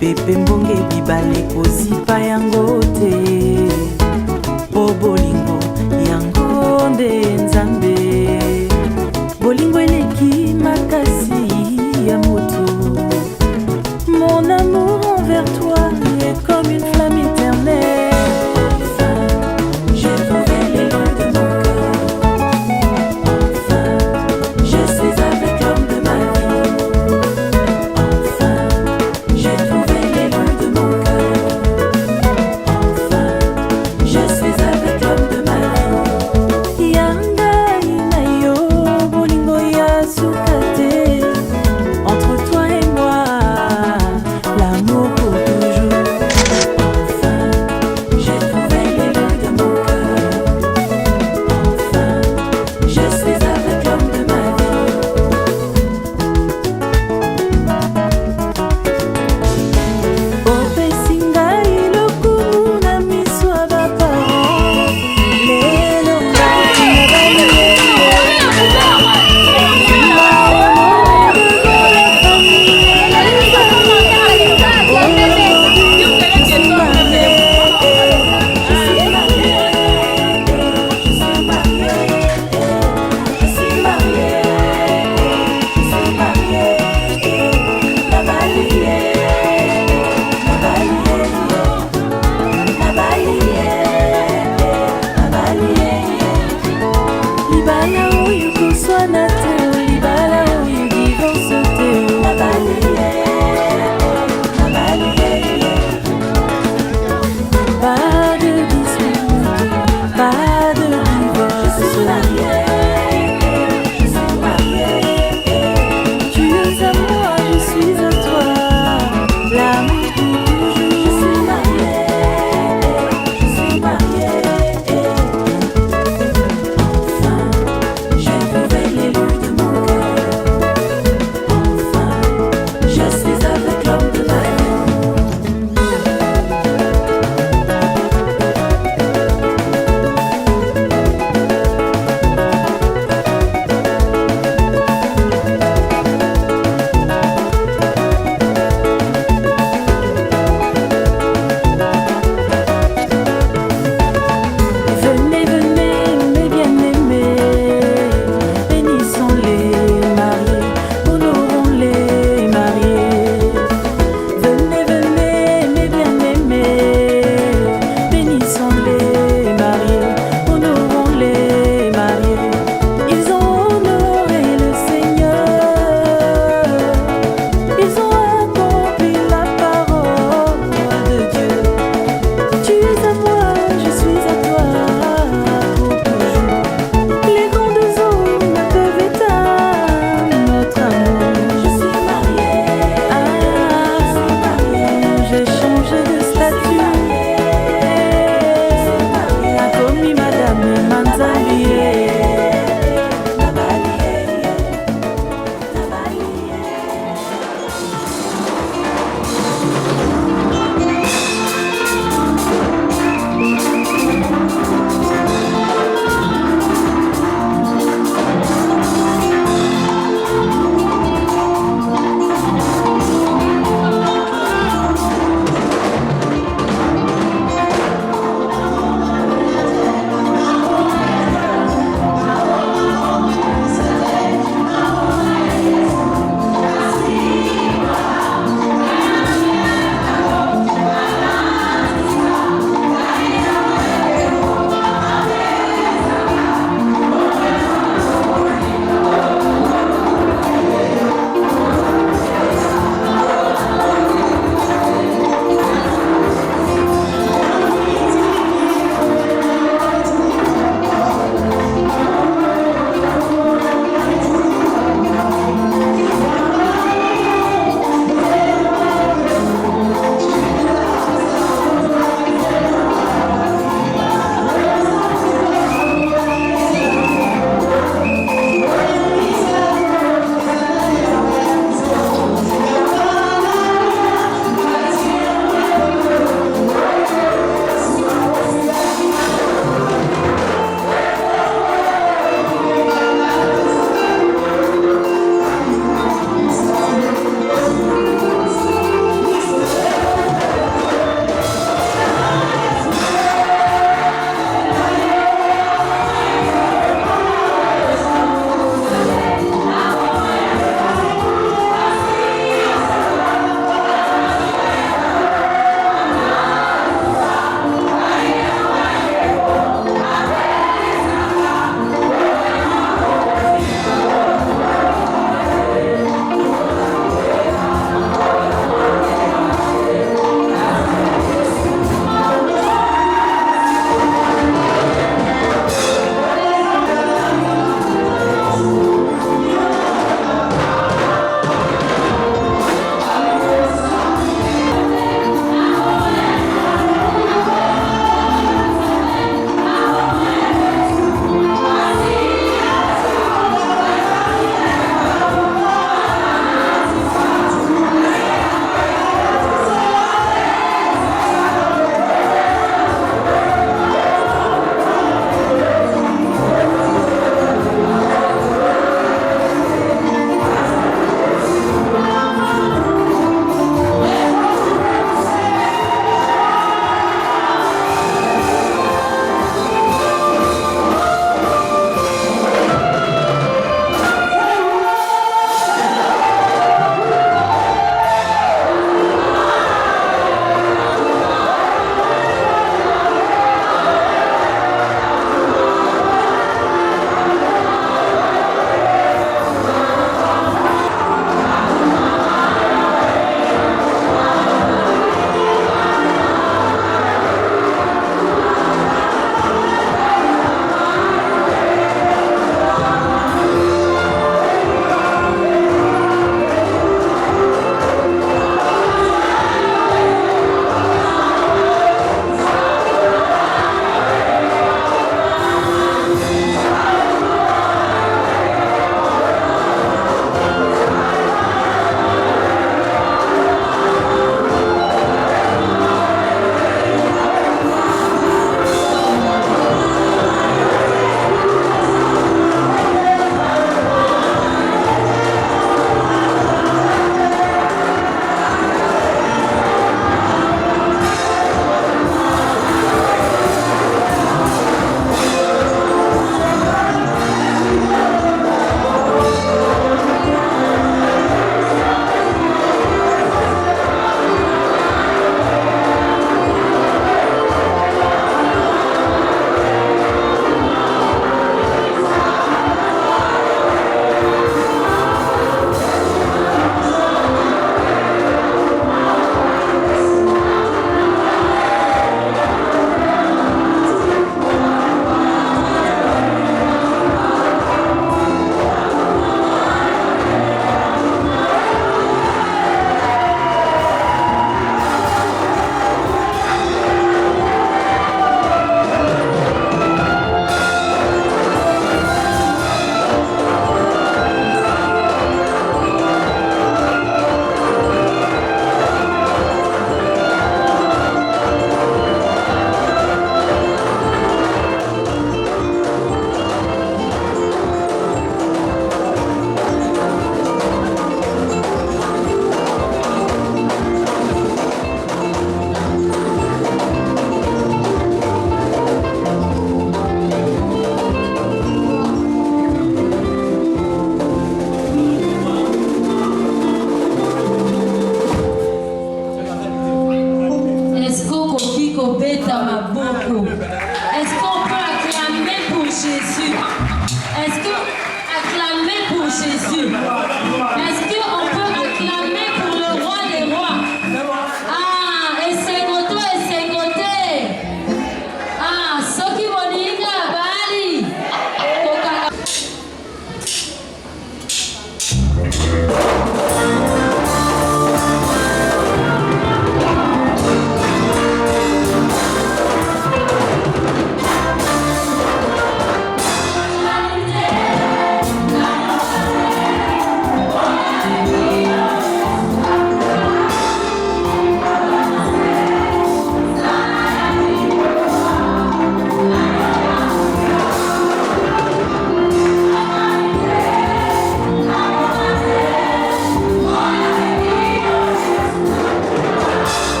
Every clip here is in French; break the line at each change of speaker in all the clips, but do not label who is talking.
pepe mbonge bibale kozipa yango te. Po bolingo yango nde nzambe. Bolingo eleki makasi ya moto. Mon amour envers toi est comme une flamme éternelle. Enfin, j'ai trouvé l'élan de mon cœur. Enfin, je suis avec l'homme de ma vie. Enfin, j'ai trouvé l'élan de mon cœur. Enfin, je suis avec l'homme de ma vie. Yanga inayo bolingo ya sukate. Entre toi et moi, l'amour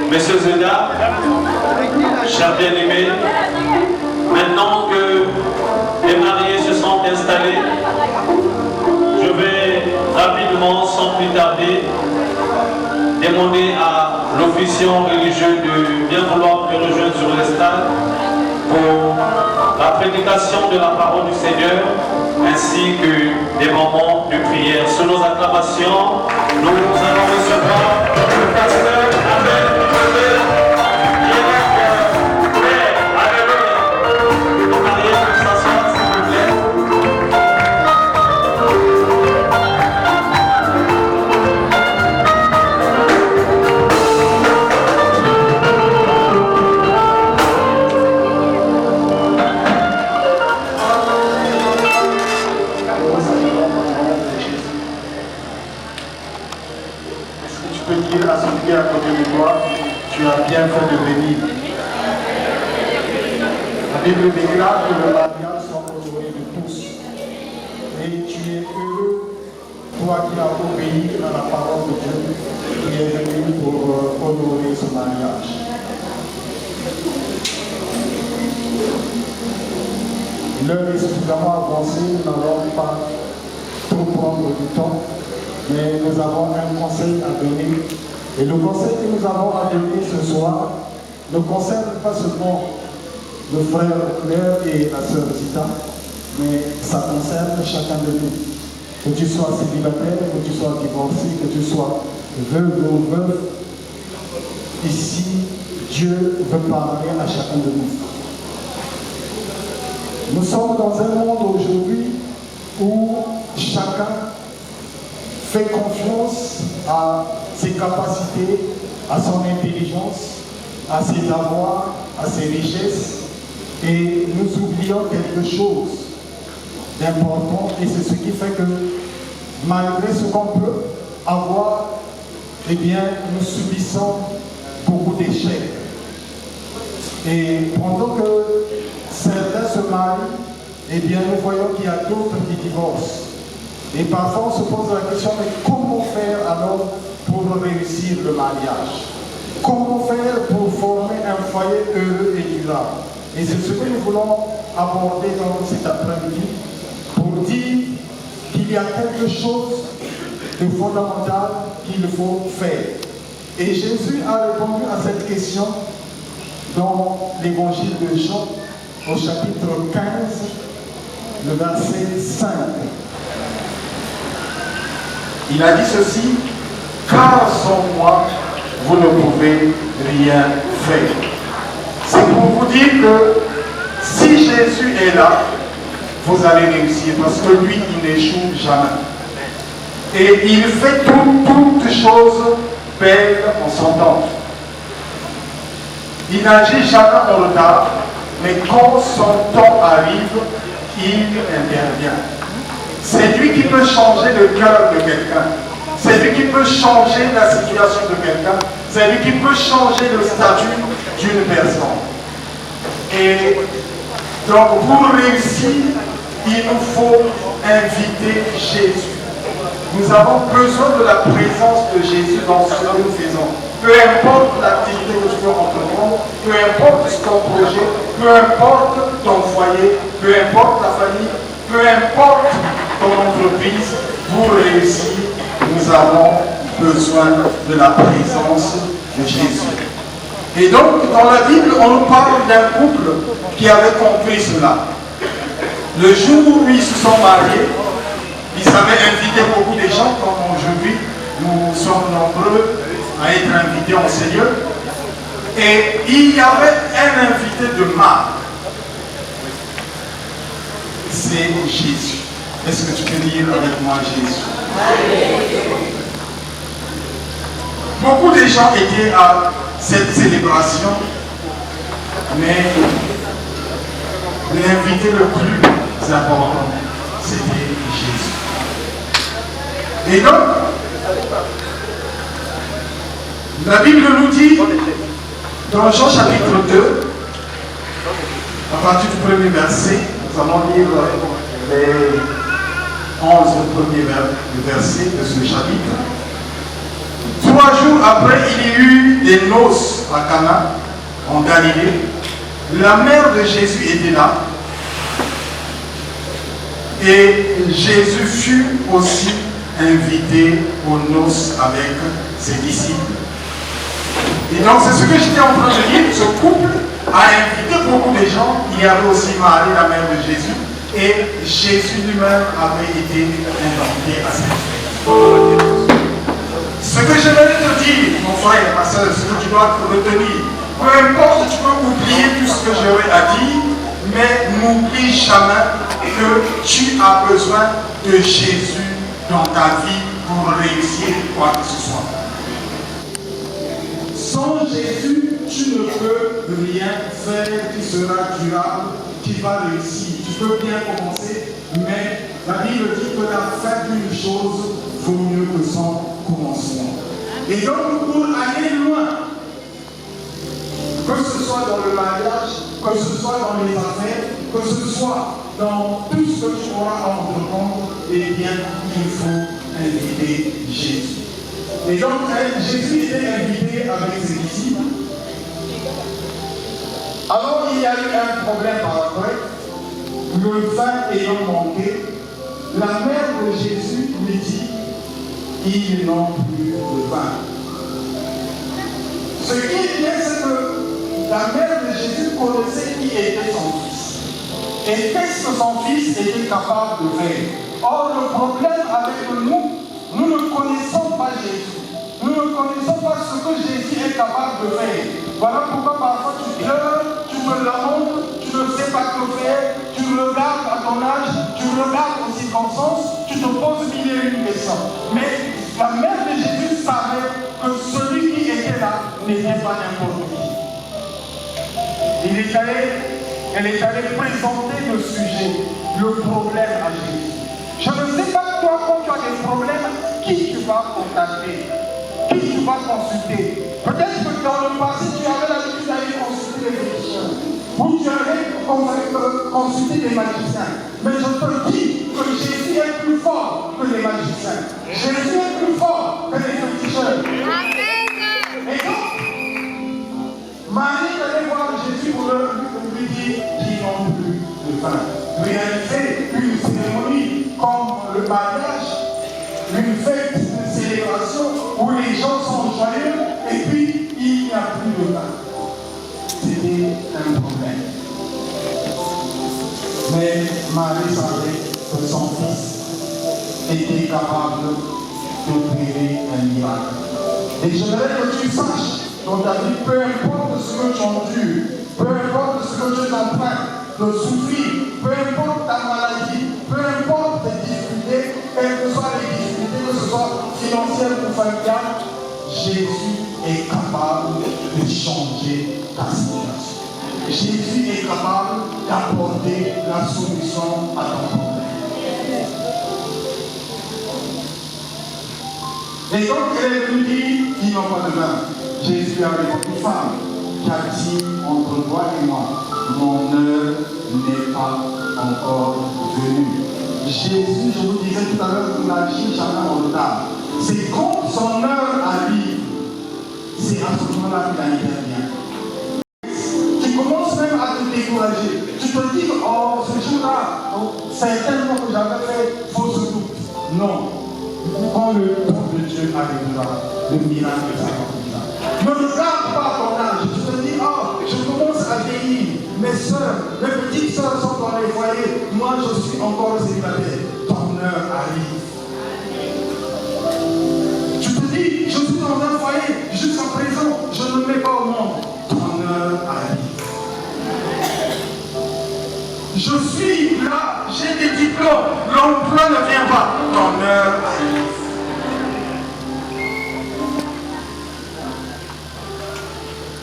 Messieurs et dames, chers bien-aimés, maintenant que les mariés se sont installés, je vais rapidement, sans plus tarder, demander à l'officiant religieux de bien vouloir me rejoindre sur le stade pour la prédication de la parole du Seigneur ainsi que des moments de prière. Sous nos acclamations, nous allons recevoir le pasteur Abel Picolet, Père. Alléluia. Les mariés peuvent s'asseoir, s'il vous plaît.
Dire à celui qui est à côté de toi, tu as bien fait de venir. La Bible déclare que le mariage sont honorés de tous. Et tu es heureux, toi qui as obéi à la parole de Dieu, qui est venu pour honorer ce mariage. L'heure est suffisamment avancée, nous n'allons pas trop prendre du temps. Mais nous avons un conseil à donner. Et le conseil que nous avons à donner ce soir ne concerne pas seulement le frère Claire et la sœur Zita, mais ça concerne chacun de nous. Que tu sois célibataire, que tu sois divorcé, que tu sois veuve ou veuve, ici, Dieu veut parler à chacun de nous. Nous sommes dans un monde aujourd'hui où chacun fait confiance à ses capacités, à son intelligence, à ses avoirs, à ses richesses, et nous oublions quelque chose d'important, et c'est ce qui fait que malgré ce qu'on peut avoir, eh bien, nous subissons beaucoup d'échecs. Et pendant que certains se marient, eh bien, nous voyons qu'il y a d'autres qui divorcent. Et parfois on se pose la question, mais comment faire alors pour réussir le mariage? Comment faire pour former un foyer heureux et durable? Et c'est ce que nous voulons aborder dans cet après-midi pour dire qu'il y a quelque chose de fondamental qu'il faut faire. Et Jésus a répondu à cette question dans l'évangile de Jean au chapitre 15, le verset 5. Il a dit ceci, car sans moi, vous ne pouvez rien faire. C'est pour vous dire que si Jésus est là, vous allez réussir, parce que lui, il n'échoue jamais. Et il fait toutes choses belles en son temps. Il n'agit jamais en retard, mais quand son temps arrive, il intervient. C'est lui qui peut changer le cœur de quelqu'un. C'est lui qui peut changer la situation de quelqu'un. C'est lui qui peut changer le statut d'une personne. Et donc pour réussir, il nous faut inviter Jésus. Nous avons besoin de la présence de Jésus dans ce que nous faisons. Peu importe l'activité que tu veux entreprendre, peu importe ton projet, peu importe ton foyer, peu importe ta famille, peu importe ton entreprise, pour réussir, nous avons besoin de la présence de Jésus. Et donc, dans la Bible, on nous parle d'un couple qui avait compris cela. Le jour où ils se sont mariés, ils avaient invité beaucoup de gens, comme aujourd'hui, nous sommes nombreux à être invités au Seigneur. Et il y avait un invité de marque. C'est Jésus. Est-ce que tu peux dire avec moi Jésus? Beaucoup de gens étaient à cette célébration, mais l'invité le plus important, c'était Jésus. Et donc, la Bible nous dit, dans Jean chapitre 2, à partir du premier verset, nous allons lire les 11 premiers versets de ce chapitre. 3 jours après, il y eut des noces à Cana, en Galilée. La mère de Jésus était là. Et Jésus fut aussi invité aux noces avec ses disciples. Et donc c'est ce que j'étais en train de dire. Ce couple a invité beaucoup de gens. Il y avait aussi Marie, la mère de Jésus. Et Jésus lui-même avait été invité à cette fête. Ce que je vais te dire, mon frère, ma soeur, ce que tu dois retenir, peu importe, tu peux oublier tout ce que j'aurai à dire, mais n'oublie jamais que tu as besoin de Jésus dans ta vie pour réussir quoi que ce soit. Sans Jésus, tu ne peux rien faire qui sera durable, qui va réussir. Tu peux bien commencer, mais la Bible dit que la fin d'une chose vaut mieux que son commencement. Et donc, pour aller loin, que ce soit dans le mariage, que ce soit dans les affaires, que ce soit dans tout ce que tu auras à entreprendre, eh bien, il faut inviter Jésus. Et donc, Jésus était invité avec ses disciples. Alors, il y a eu un problème par après. Le vin ayant manqué, la mère de Jésus lui dit, ils n'ont plus de vin. Ce qui est bien, c'est que la mère de Jésus connaissait qui était son fils. Et qu'est-ce que son fils était capable de faire? Or, le problème avec nous, nous ne connaissons pas Jésus. Nous ne connaissons pas ce que Jésus est capable de faire. Voilà pourquoi parfois tu pleures, tu me lamentes, tu ne sais pas que faire, tu regardes à ton âge, tu regardes aux circonstances, tu te poses mille et une questions. Mais la mère de Jésus savait que celui qui était là n'était pas n'importe qui. Elle est allée présenter le sujet, le problème à Jésus. Je ne sais pas toi, quand tu as des problèmes, qui tu vas contacter, qui tu vas consulter. Peut-être que dans le passé, tu avais l'habitude d'aller consulter les physiciens, ou tu avais consulté des magiciens. Mais je te dis que Jésus est plus fort que les magiciens. Jésus est plus fort que les physiciens. Et donc, Marie allait voir Jésus pour lui dire qu'ils n'ont plus de vin. Réaliser une cérémonie comme le mariage, une fête, une célébration où les gens sont joyeux et puis il n'y a plus de vin. C'était un problème. Mais Marie savait que son fils était capable d'opérer un miracle. Et j'aimerais que tu saches dans ta vie, peu importe ce que tu endures, peu importe ce que tu es en train de souffrir, peu importe ta maladie, peu importe tes difficultés, quelles que soient les difficultés, que ce soit financières ou familiales, Jésus est capable de changer ta situation. Jésus est capable d'apporter la solution à ton problème. Et donc, elle est venue dire qu'ils n'ont pas de vin. Jésus a répondu, femme, qu'a-t-il entre toi et moi? Mon heure n'est pas encore venue. Jésus, je vous disais tout à l'heure, vous n'agissez jamais en retard. C'est quand son heure arrive, c'est à ce moment-là qu'il intervient. Tu commences même à te décourager. Tu te dis, oh, ce jour-là, certainement que j'avais fait fausse doute. Non. Quand le temps de Dieu arrivera, le miracle s'accomplira. Ne regarde pas ton âge. Tu te dis, oh, je commence à vieillir. Mes soeurs, mes petites soeurs sont dans les foyers. Moi, je suis encore célibataire. Ton heure arrive. Tu te dis, je suis dans un foyer. Jusqu'à présent, je ne me mets pas au monde. Ton heure arrive. Je suis là, j'ai des diplômes, l'emploi ne vient pas. Ton heure arrive.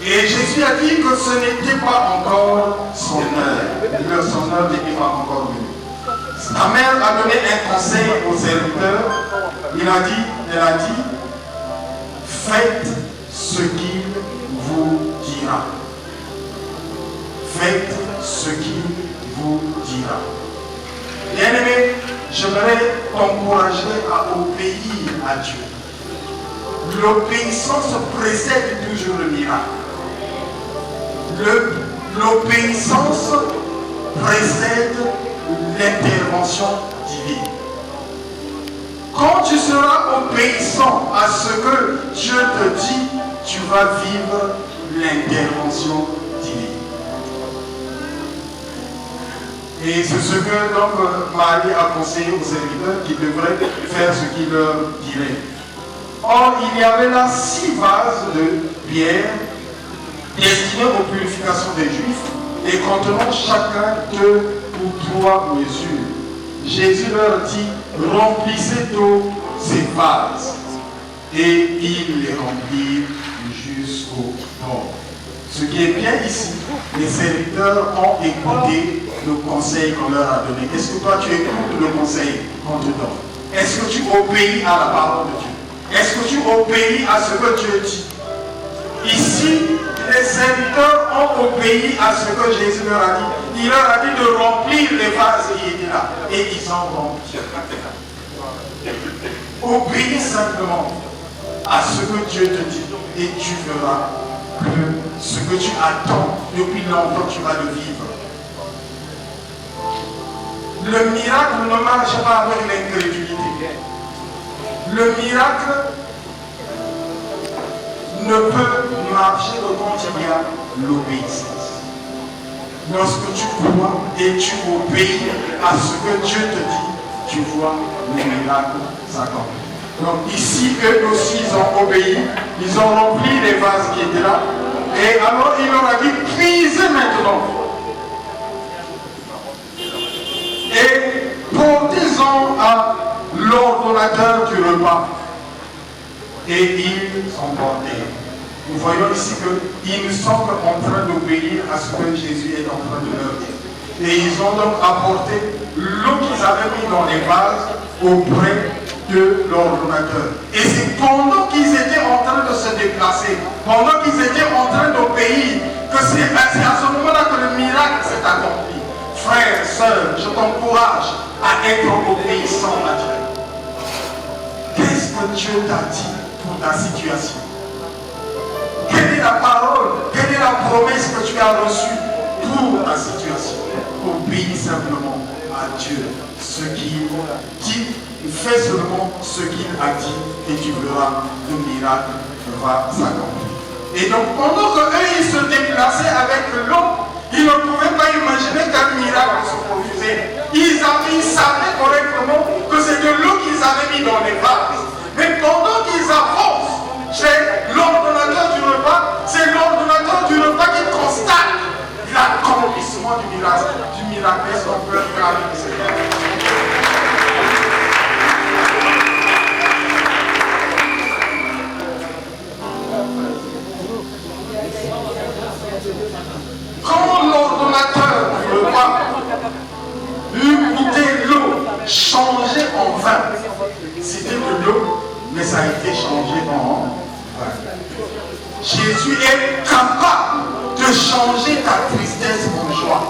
Et Jésus a dit que ce n'était pas encore son heure. Son heure n'était pas encore venue. La mère a donné un conseil aux serviteurs. Elle a dit, faites ce qu'il vous dira. Faites ce qu'il vous dira. Bien-aimé, j'aimerais t'encourager à obéir à Dieu. L'obéissance précède toujours le miracle. l'obéissance précède l'intervention divine. Quand tu seras obéissant à ce que Dieu te dit, tu vas vivre l'intervention divine. Et c'est ce que donc Marie a conseillé aux serviteurs qui devraient faire ce qu'il leur dirait. Or, il y avait là 6 vases de pierre destinés aux purifications des Juifs et contenant chacun 2 ou 3 mesures. Jésus leur dit, remplissez tous ces vases. Et ils les remplirent jusqu'au bord. Ce qui est bien ici, les serviteurs ont écouté le conseil qu'on leur a donné. Est-ce que toi tu écoutes le conseil qu'on te donne? Est-ce que tu obéis à la parole de Dieu? Est-ce que tu obéis à ce que Dieu dit? Ici, les serviteurs ont obéi à ce que Jésus leur a dit. Il leur a dit de remplir les vases qui étaient là. Et ils ont rempli. Obéis simplement à ce que Dieu te dit. Et tu verras que ce que tu attends depuis longtemps, tu vas le vivre. Le miracle ne marche pas avec l'incrédulité. Le miracle ne peut marcher que quand il y a l'obéissance. Lorsque tu crois et tu obéis à ce que Dieu te dit, tu vois le miracle s'accomplir. Donc ici, eux aussi, ils ont obéi, ils ont rempli les vases qui étaient là, et alors il leur a dit, puisez maintenant. Et portez-en à l'ordonnateur du repas. Et ils sont portés. Nous voyons ici qu'ils semblent en train d'obéir à ce que Jésus est en train de leur dire. Et ils ont donc apporté l'eau qu'ils avaient mis dans les vases auprès de l'ordonnateur. Et c'est pendant qu'ils étaient en train de se déplacer, pendant qu'ils étaient en train d'obéir, que c'est à ce moment-là que le miracle s'est accompli. Frères, sœurs, je t'encourage à être obéissant à Dieu. Qu'est-ce que Dieu t'a dit pour ta situation? Quelle est la parole, quelle est la promesse que tu as reçue pour ta situation? Obéis simplement à Dieu. Ce qu'il dit, fais seulement ce qu'il a dit et tu verras, le miracle va s'accomplir. Et donc pendant qu'eux ils se déplaçaient avec l'eau, ils ne pouvaient pas imaginer qu'un miracle se produisait. Ils savaient correctement que c'est de l'eau qu'ils avaient mis dans les vases. Mais pendant qu'ils avancent chez l'ordonnateur du repas, c'est l'ordonnateur du repas qui constate l'accomplissement du miracle. Est-ce qu'on peut faire avec le Seigneur? Quand l'ordonnateur du repas eut goûté l'eau changée en vin, c'était de l'eau, mais ça a été changé en vin. Jésus est capable de changer ta tristesse en joie.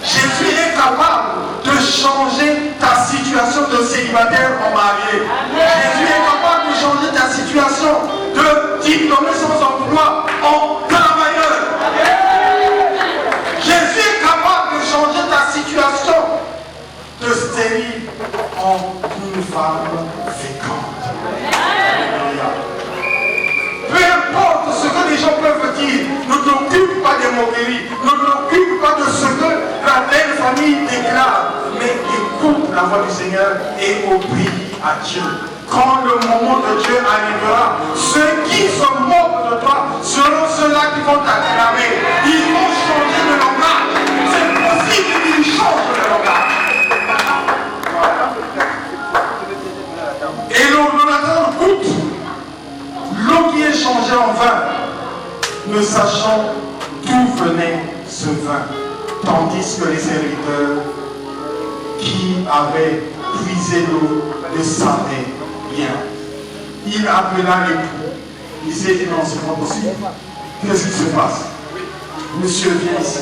Jésus est capable de changer ta situation de célibataire en marié. Jésus est capable de changer ta situation de diplômé sans emploi en travailleur. Jésus est capable de changer ta situation de stérile en une femme féconde. Peu importe ce que les gens peuvent dire, ne t'occupe pas des moqueries, ne t'occupe pas de ce que la belle famille déclare, mais écoute la voix du Seigneur et obéis à Dieu. Quand le moment de Dieu arrivera, ceux qui se moquent de toi seront ceux-là qui vont t'acclamer. Ils vont changer de langage. C'est possible qu'ils changent de langage. Et l'ordonnateur goûte l'eau qui est changée en vin, ne sachant d'où venait ce vin, tandis que les serviteurs qui avaient puisé l'eau le savaient bien. Il appela l'époux. Il s'est dit non, c'est pas possible. Qu'est-ce qui se passe? Monsieur vient ici.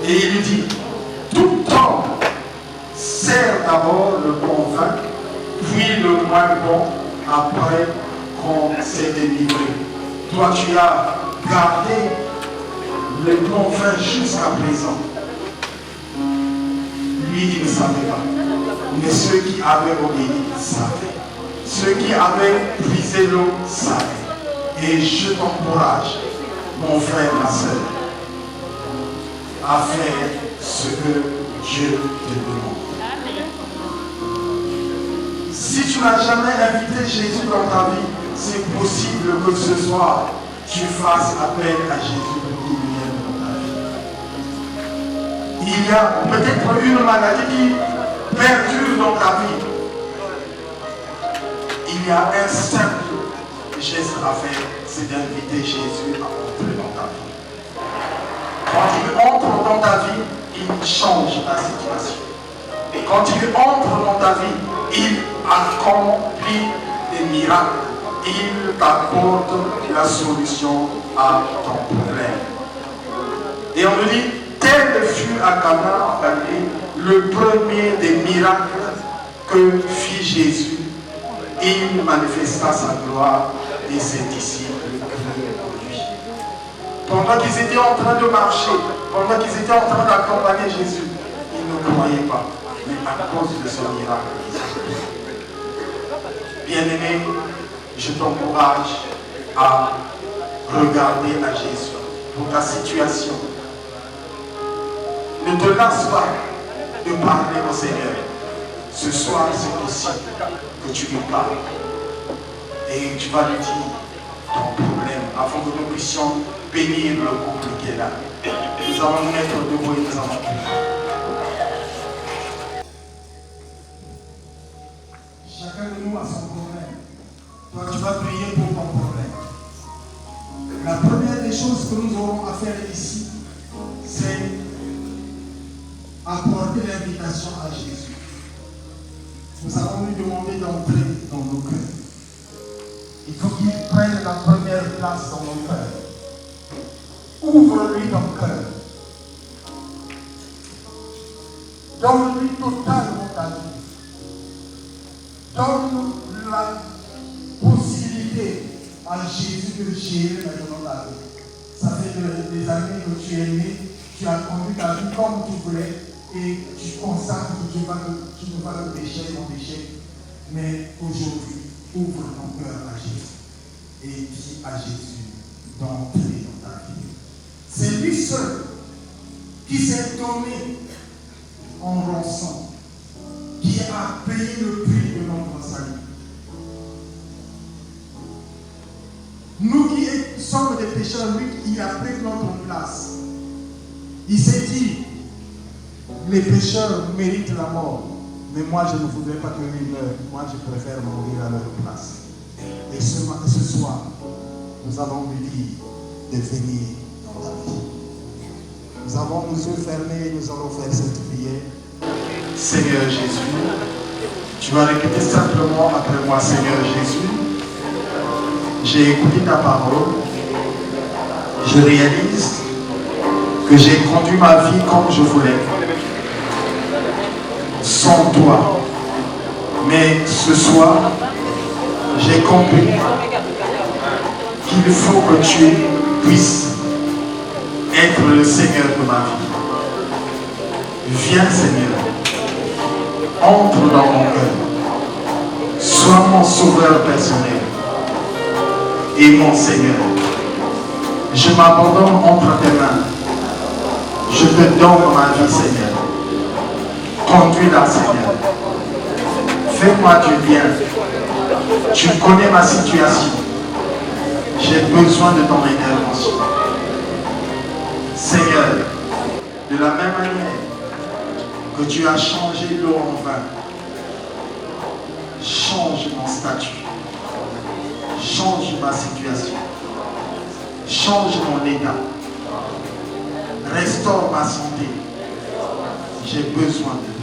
Et il lui dit, tout homme sert d'abord le bon vin, puis le moins bon, après qu'on s'est délivré. Toi, tu as gardé les confrères jusqu'à présent, lui, il ne savait pas. Mais ceux qui avaient obéi savaient. Ceux qui avaient brisé l'eau savaient. Et je t'encourage, mon frère, ma soeur, à faire ce que Dieu te demande. Si tu n'as jamais invité Jésus dans ta vie, c'est possible que ce soir, tu fasses appel à Jésus pour qu'il vienne dans ta vie. Il y a peut-être une maladie qui perdure dans ta vie. Il y a un simple geste à faire, c'est d'inviter Jésus à entrer dans ta vie. Quand il entre dans ta vie, il change ta situation. Et quand il entre dans ta vie, il accomplit des miracles. Il t'apporte la solution à ton problème. Et on nous dit, tel fut à Cana en Galilée le premier des miracles que fit Jésus. Il manifesta sa gloire et ses disciples crurent en lui. Pendant qu'ils étaient en train de marcher, pendant qu'ils étaient en train d'accompagner Jésus, ils ne croyaient pas. Mais à cause de ce miracle, bien-aimé, je t'encourage à regarder à Jésus pour ta situation. Ne te lasse pas de parler au Seigneur. Ce soir, c'est possible que tu lui parles. Et tu vas lui dire ton problème afin que nous puissions bénir le couple qui est là. Nous allons nous mettre debout et nous allons prier. Chacun de nous a son problème. Toi, tu vas prier pour ton problème. La première des choses que nous aurons à faire ici, c'est apporter l'invitation à Jésus. Nous allons lui demander d'entrer dans nos cœurs. Il faut qu'il prenne la première place dans nos cœurs. Ouvre-lui ton cœur. Donne-lui totalement ta vie. Donne la possibilité à Jésus de gérer maintenant ta vie. Ça fait des années que tu es né, tu as conduit ta vie comme tu voulais et tu constates que tu ne vas pas d'échec en échec. Mais aujourd'hui, ouvre ton cœur à Jésus et dis à Jésus d'entrer dans ta vie. C'est lui seul qui s'est donné en rançon, qui a payé le prix de notre salut. Nous qui sommes des pécheurs, lui, il a pris notre place. Il s'est dit, les pécheurs méritent la mort, mais moi je ne voudrais pas que lui meure. Moi je préfère mourir à leur place. Et ce soir, nous allons lui dire de venir dans la vie. Nous avons nos yeux fermés et nous allons faire cette prière. Seigneur Jésus, tu vas répéter simplement après moi, Seigneur Jésus, j'ai écouté ta parole, je réalise que j'ai conduit ma vie comme je voulais, sans toi. Mais ce soir, j'ai compris qu'il faut que tu puisses être le Seigneur de ma vie. Viens Seigneur, entre dans mon cœur, sois mon sauveur personnel et mon Seigneur. Je m'abandonne entre tes mains. Je te donne ma vie Seigneur. Conduis-la Seigneur. Fais-moi du bien. Tu connais ma situation. J'ai besoin de ton intervention. Seigneur, de la même manière que tu as changé l'eau en vin, change mon statut, change ma situation, change mon état, restaure ma santé. J'ai besoin de toi.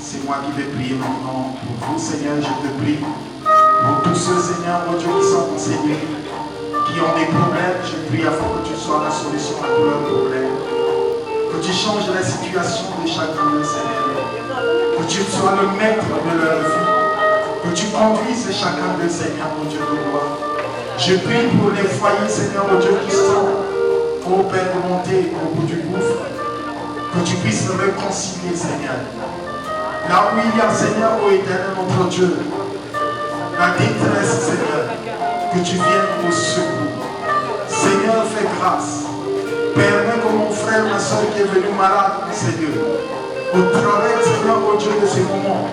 C'est moi qui vais prier maintenant pour vous, Seigneur. Je te prie pour tous ceux, Seigneur, mon Dieu, qui sont enseignés, qui ont des problèmes. Je prie afin que tu sois la solution à tous leurs problèmes. Que tu changes la situation de chacun d'eux, Seigneur. Que tu sois le maître de leur vie. Que tu conduises chacun d'eux, Seigneur, mon Dieu de gloire. Je prie pour les foyers, Seigneur, oh Dieu, qui sont, ô Père, montés au bout du gouffre, que tu puisses réconcilier, Seigneur. Là où il y a, Seigneur, ô Éternel, notre Dieu, la détresse, Seigneur, que tu viennes au secours. Seigneur, fais grâce. Permets que mon frère, ma soeur qui est venu malade, Seigneur, au travers, Seigneur, ô Dieu, de ces moments,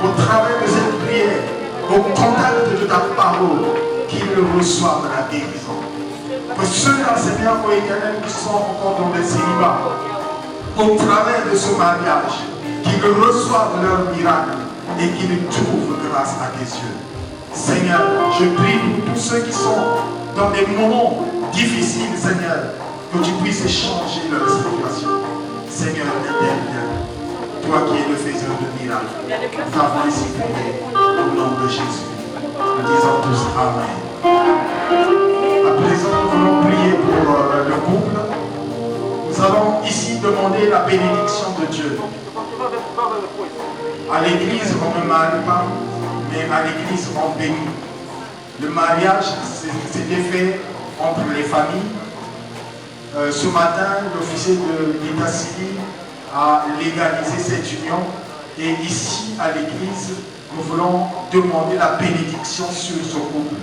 au travers de cette prière, au contact de ta parole, qu'ils reçoivent la guérison. Que ceux-là, Seigneur, ô Éternel, qui sont encore dans les célibats, au travers de ce mariage, qu'ils reçoivent leur miracle et qu'ils trouvent grâce à tes yeux. Seigneur, je prie pour tous ceux qui sont dans des moments difficiles, Seigneur, que tu puisses changer leur situation. Seigneur, interviens. Toi qui es le faiseur de miracles, nous avons ici prié au nom de Jésus. Nous disons tous Amen. À présent, nous voulons prier pour le couple. Nous allons ici demander la bénédiction de Dieu. À l'église, on ne marie pas, mais à l'église, on bénit. Le mariage, c'était fait entre les familles. Ce matin, l'officier de l'état civil a légalisé cette union. Et ici, à l'église, nous voulons demander la bénédiction sur ce couple.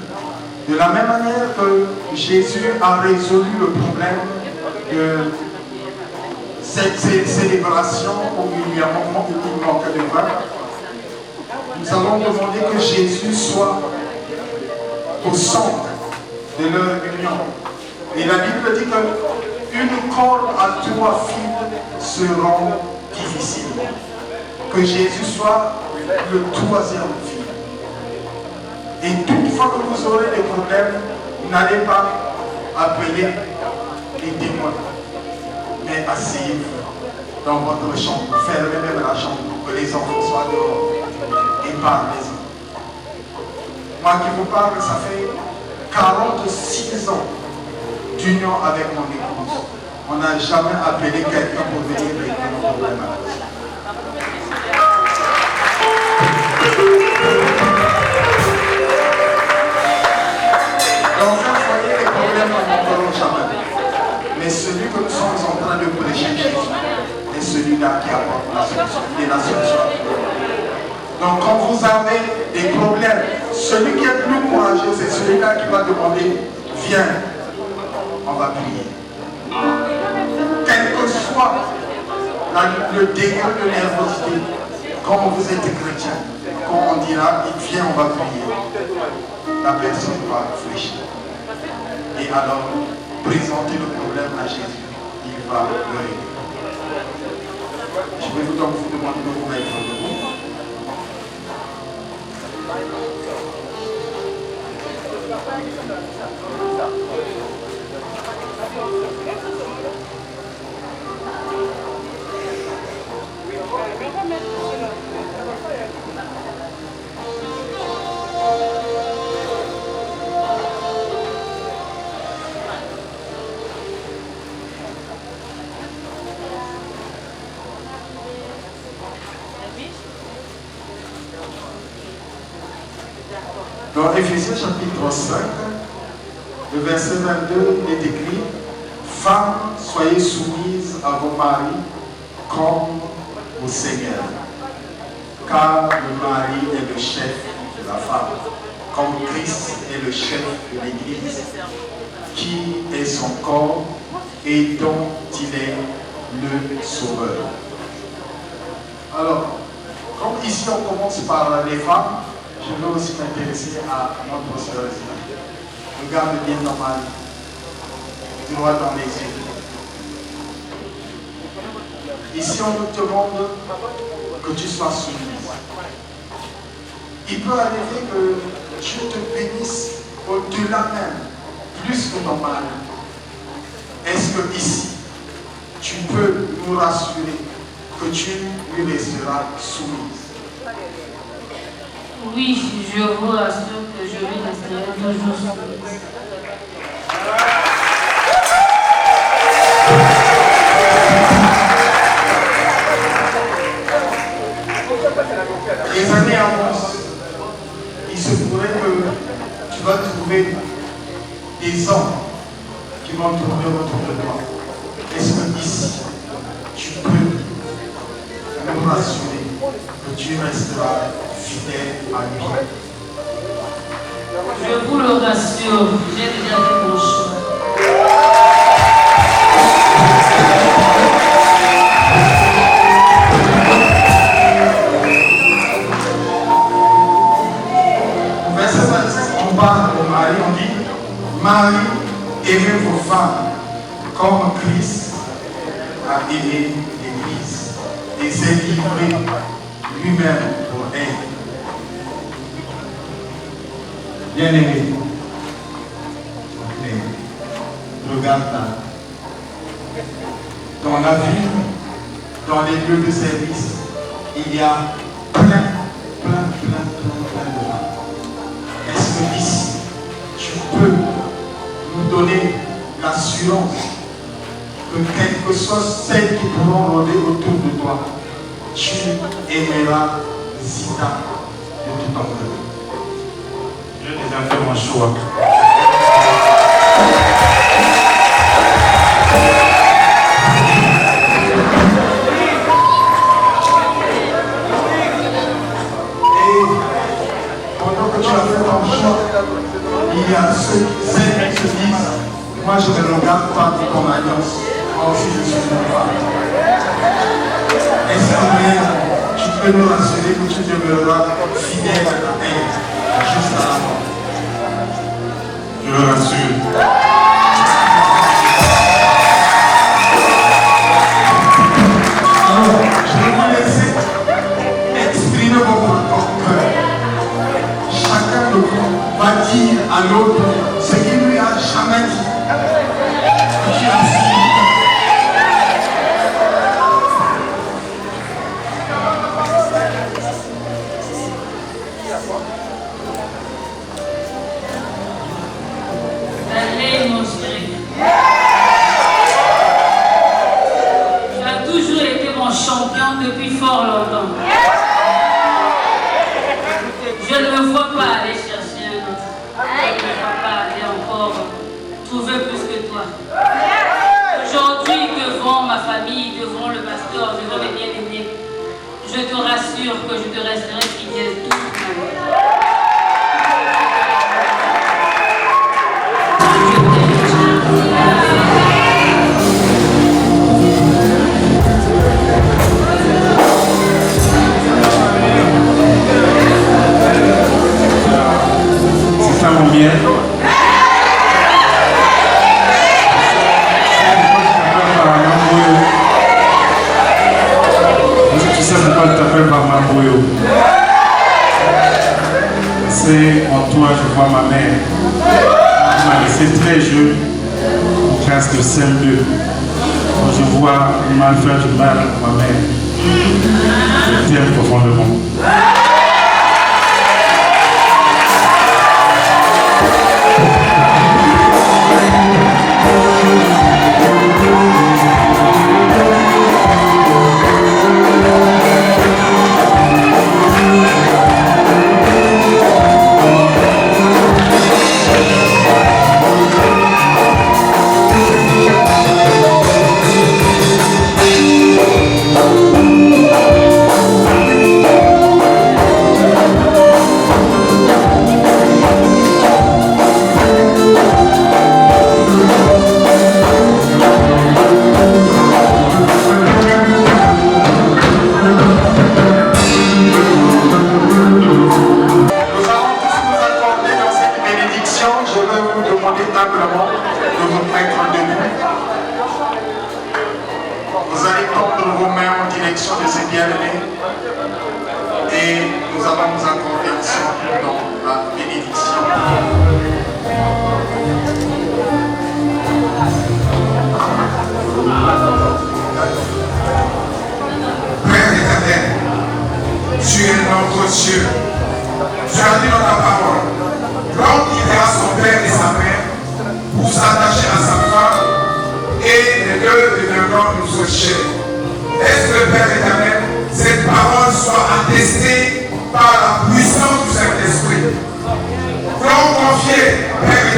De la même manière que Jésus a résolu le problème de cette célébration où il y a un moment où il manque de vin, nous allons demander que Jésus soit au centre de leur union. Et la Bible dit qu'une corde à 3 fils seront difficiles. Que Jésus soit le 3e fil. Et toutefois que vous aurez des problèmes, n'allez pas appeler les démons, mais asseyez-vous dans votre chambre, fermez même la chambre pour que les enfants soient dehors et parlez-en. Moi qui vous parle, ça fait 46 ans d'union avec mon épouse. On n'a jamais appelé quelqu'un pour venir régler nos problèmes à la maison. Dans un foyer, les problèmes ne manqueront jamais. Mais celui que nous sommes en train de prêcher, Jésus, est celui-là qui apporte la solution, et la solution. Donc quand vous avez des problèmes, celui qui est plus courageux, c'est celui-là qui va demander, viens, on va prier. Quel que soit le degré de nervosité, quand vous êtes chrétien, quand on dira, viens, on va prier, la personne va réfléchir. Et alors, présenter le problème à Jésus, il va le régler. Je vais donc vous demander de vous mettre debout. Dans Éphésiens chapitre 5, le verset 22, il est écrit: Femmes, soyez soumises à vos maris comme au Seigneur, car le mari est le chef de la femme, comme Christ est le chef de l'Église, qui est son corps et dont il est le sauveur. Alors, comme ici on commence par les femmes, je veux aussi m'intéresser à notre sœur. Regarde bien dans ma vie, droit dans les yeux. Ici, on nous demande que tu sois soumise. Il peut arriver que Dieu te bénisse au-delà même, plus que ton mari. Est-ce que ici, tu peux nous rassurer que tu lui resteras soumise?
Oui, je vous rassure que je lui resterai toujours soumise.
Les années avancent. Il se pourrait que tu vas trouver qui vont tourner autour de toi. Est-ce que ici, tu peux nous rassurer que tu resteras fidèle à lui?
Je vous le rassure, j'ai déjà fait mon choix.
Verset 26, on parle de Marie, on dit Marie, aimez vos femmes comme Christ a aimé l'Église et s'est livré lui-même pour elle. Bien-aimé, regarde là. Dans la vie, dans les lieux de service, il y a plein de femmes. Est-ce que ici, tu peux nous donner l'assurance que quelles que soient celles qui pourront rôder autour de toi, tu aimeras Zita de tout ton cœur? J'ai déjà fait mon choix. Il y a celles qui se disent, moi je ne regarde pas comme alliance, moi aussi je suis une femme. Est-ce que tu peux nous rassurer que tu demeureras fidèle à elle jusqu'à la mort? Je le rassure. Alors, je vais vous laisser exprimer votre cœur. Chacun de vous va dire à l'autre ce qu'il lui a jamais dit. Tu as suivi.
Allez, mon chéri. Tu as toujours été mon champion depuis fort longtemps. Je ne me vois pas aller chercher un autre. Je ne me vois pas aller encore trouver plus que toi. Aujourd'hui, devant ma famille, devant le pasteur, devant mes bien-aimés, je te rassure que je te resterai fidèle toute ma vie.
C'est ça mon bien. Tu sais pourquoi je t'appelle Maman Boyo? C'est en toi je vois ma mère. Elle m'a laissé très jeune, en classe de CM2. Quand je vois une mal faire du mal à ma mère, je t'aime profondément.
Par la puissance du Saint-Esprit. Voulons confier, Père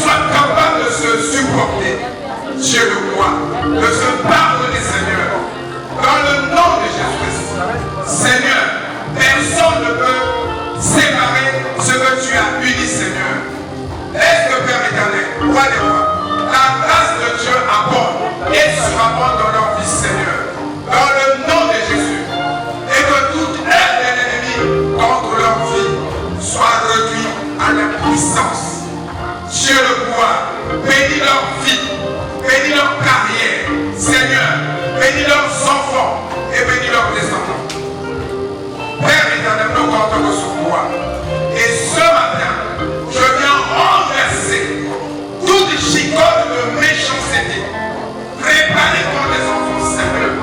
soient capables de se supporter. Dieu le croit, de se pardonner, Seigneur, dans le nom de Jésus-Christ. Seigneur, personne ne peut séparer ce que tu as uni, Seigneur. Laisse le Père éternel, roi des rois, la grâce de Dieu abonde et surabonde dans leur vie, Seigneur, dans le nom de Jésus, et que toute aide de l'ennemi contre leur vie soit réduite à l'impuissance. Dieu le pouvoir, bénis leur vie, bénis leur carrière, Seigneur, bénis leurs enfants et bénis leurs descendants. Père éternel, nous comptons sur toi. Et ce matin, je viens renverser toute chicote de méchanceté préparée pour les enfants, Seigneur.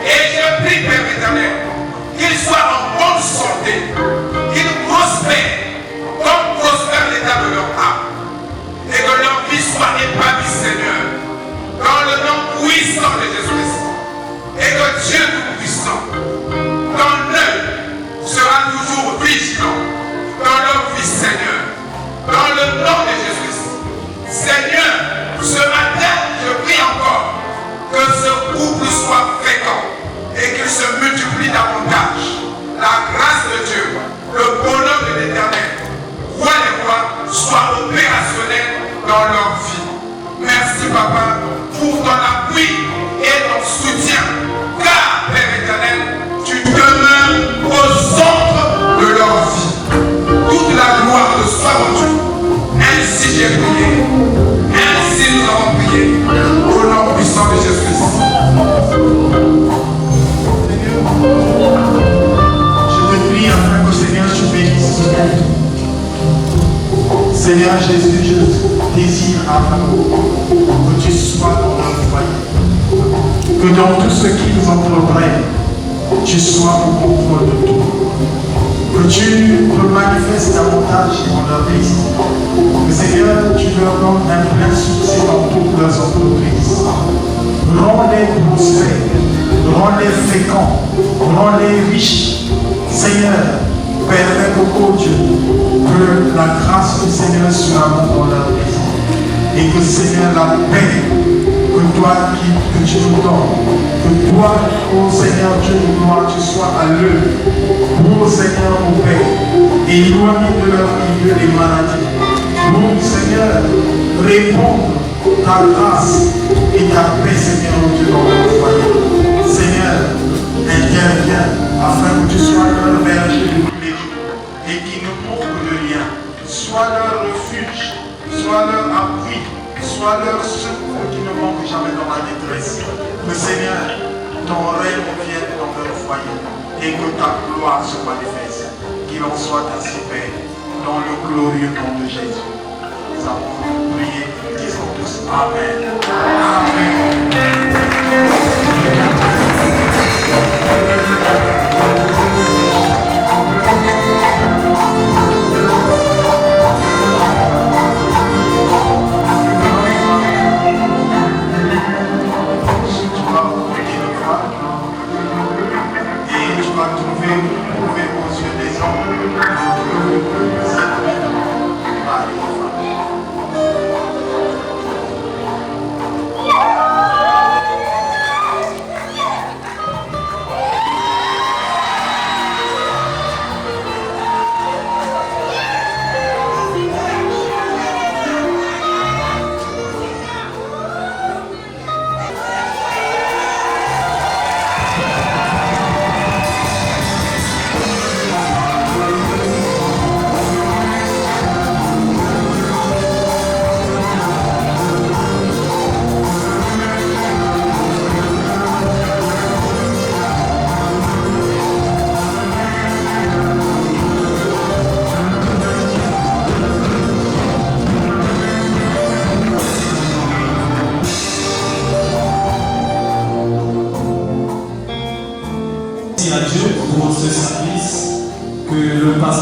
Et je prie, Père éternel, qu'ils soient en bonne santé, qu'ils prospèrent comme prospère l'état de leur âme, et que leur vie soit épanouie, Seigneur, dans le nom puissant de Jésus-Christ. Et que Dieu Tout-Puissant, ton œil sera toujours vigilant dans leur vie, Seigneur, dans le nom de Jésus-Christ. Seigneur, ce matin, je prie encore que ce couple soit fécond et qu'il se multiplie davantage. La grâce de Dieu, le bonheur de l'Éternel, roi des rois, soit opérationnel dans leur vie. Merci, Papa, pour ton appui et ton soutien. Car, Père éternel, tu demeures au centre de leur vie. Toute la gloire te soit rendue. Ainsi j'ai prié. Ainsi nous avons prié. Au nom puissant de Jésus-Christ.
Je te prie afin que Seigneur, tu bénisses ce culte. Seigneur Jésus, je désire avant que tu sois dans leur foyer. Que dans tout ce qu'ils entreprennent, tu sois au contrôle de tout. Que tu te manifestes davantage dans leur vie. Que Seigneur, tu leur donnes un plein succès dans toutes leurs entreprises. Rends-les prospères, rends-les féconds, rends-les riches. Seigneur, permets, ô Dieu, que la grâce du Seigneur soit dans leur vie. Et que Seigneur, la paix que toi que tu nous donnes, que toi, ô Seigneur Dieu de gloire, tu sois à l'œuvre, ô Seigneur, mon Père, éloigne de leur milieu les maladies. Ô Seigneur, réponds ta grâce et ta paix, Seigneur, mon Dieu, dans leur foyer. Seigneur, interviens afin que tu sois leur berger de tous les jours et qui ne manque de rien. Sois leur refuge, sois leur appui, sois leur secours qui ne manque jamais dans la détresse. Que Seigneur, ton règne vienne dans leur foyer et que ta gloire se manifeste. Qu'il en soit ainsi, Père, dans le glorieux nom de Jésus. Nous avons prié, nous disons tous Amen. Amen.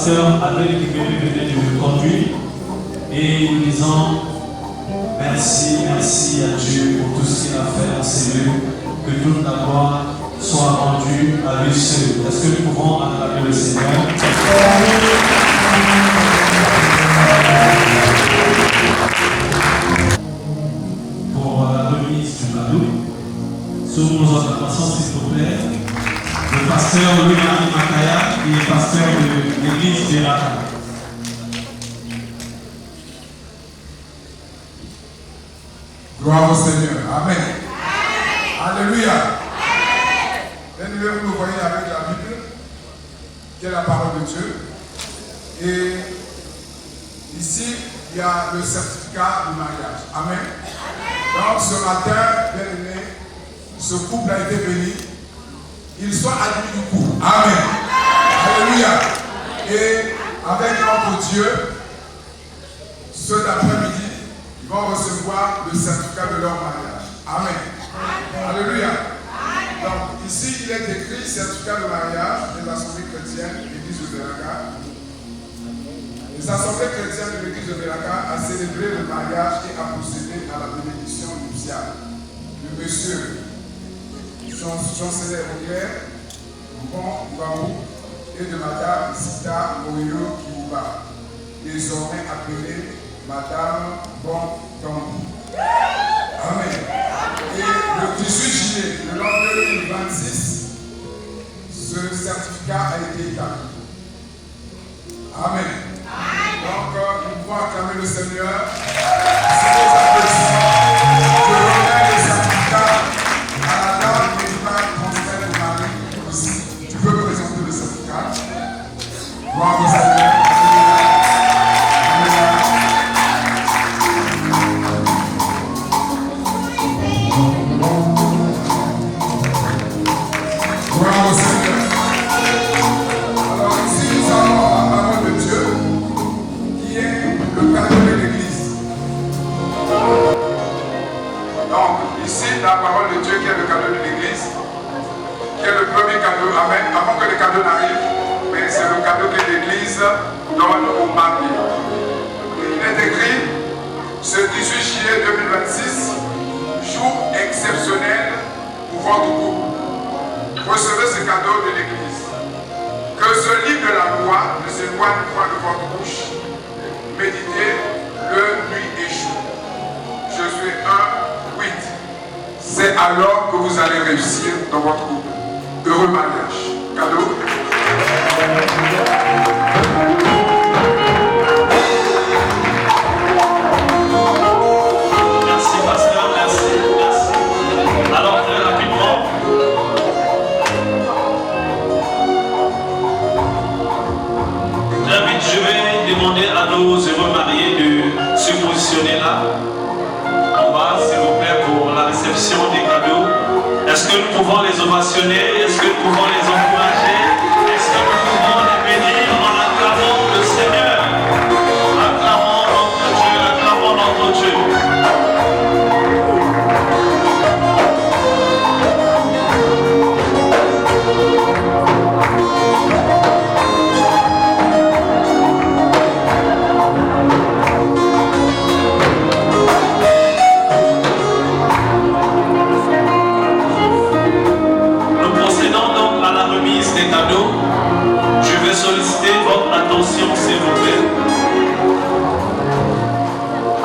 Avec l'équipe venait de me conduire et nous disons merci à Dieu pour tout ce qu'il a fait dans ces lieux, que toute la gloire soit rendue à lui seul. Est-ce que nous pouvons acclamer le Seigneur?
Louis-Marie Makaya, qui est pasteur de l'église Beraka.
Gloire au Seigneur. Amen. Alléluia. Nous voyons avec la Bible, qui est la parole de Dieu. Et ici, il y a le certificat du mariage. Amen. Donc ce matin, bien aimé, ce couple a été béni. Ils sont admis du couple. Amen. Alléluia. Et avec notre Dieu, cet après-midi, ils vont recevoir le certificat de leur mariage. Amen. Alléluia. Donc ici, il est écrit certificat de mariage de l'Assemblée chrétienne, l'église de Beraka. Les assemblées chrétiennes de l'église de Beraka a célébré le mariage et a procédé à la bénédiction nuptiale de monsieur Jean-Célèbre Auguerre, Bon Bambou et de madame Zita Oyo Kiouba, désormais appelée madame Bon Bambou. Amen. Et le 18 juillet, le lendemain 2026, ce certificat a été établi. Amen. Donc, nous pouvons acclamer le Seigneur. C'est des applaudissements. Je remets le certificat à la dame qui va transmettre le mari aussi. Tu peux présenter le certificat. Gloire au Seigneur. Gloire au Seigneur. Alors ici, nous avons la parole de Dieu qui est le cadeau de l'Église. Donc, ici, la parole de Dieu qui est le cadeau de l'Église, qui est le premier cadeau, amen, avant que les cadeaux n'arrivent, mais c'est le cadeau que l'Église donne au mari. Il est écrit, ce 18 juillet 2026, jour exceptionnel pour votre couple. Recevez ce cadeau de l'Église. Que ce livre de la loi ne s'éloigne point de votre bouche. Méditez-le nuit et jour. Je suis 1:8. C'est alors que vous allez réussir dans votre couple. Heureux mariage. Cadeau.
Merci pasteur, merci. Alors très rapidement, très vite je vais demander à nos heureux mariés de se positionner là, en bas s'il vous plaît pour la réception des cadeaux. Est-ce que nous pouvons les ovationner? Est-ce que nous pouvons les encourager? Est-ce que nous pouvons les bénir en acclamant le Seigneur? Acclamons notre Dieu, acclamons notre Dieu. Nous procédons donc à la remise des cadeaux. Je vais solliciter votre attention s'il vous plaît.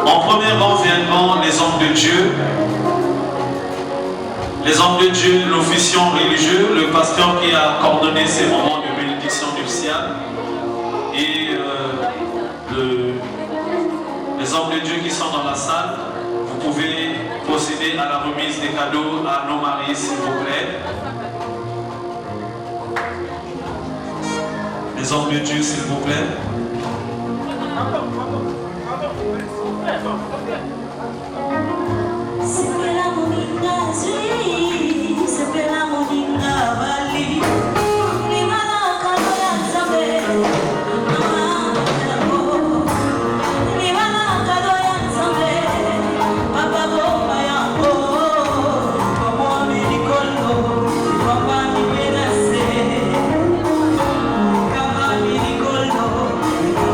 En premier rang viendront les hommes de Dieu. Les hommes de Dieu, l'officiant religieux, le pasteur qui a coordonné ces moments de bénédiction nuptiale et les hommes de Dieu qui sont dans la salle. Vous pouvez procéder à la remise des cadeaux à nos maris s'il vous plaît. Les hommes de Dieu s'il vous plaît.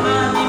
Mami,